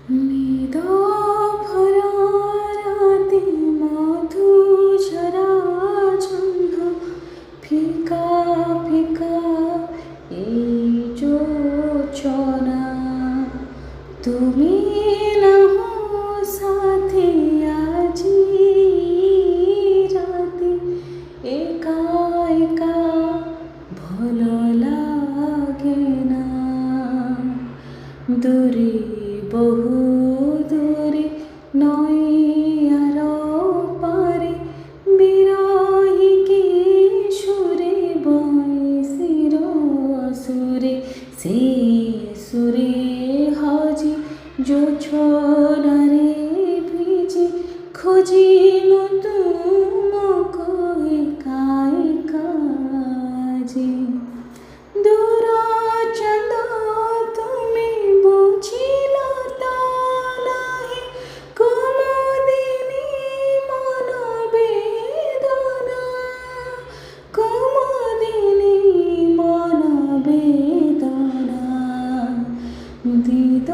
নিদ ভরা রাতে মধুঝরা ছন্দ ফিকা ফিকা এই যোছনা তুমি নাহ সাথে আজি রাতে একা একা ভালো লাগে না দূরে বহু দূরে নয় আর পারে বিরহি কি সুরে বয়সির সুরে সে সুরে হাজি জোছনারে ভিজে খুঁজি তুমকো একা একা যে দূর চন্দ তুমি বুঝিল তা নাহি কুমুদিনী মন বেদনা কুমুদিনী মন বেদনা দিদ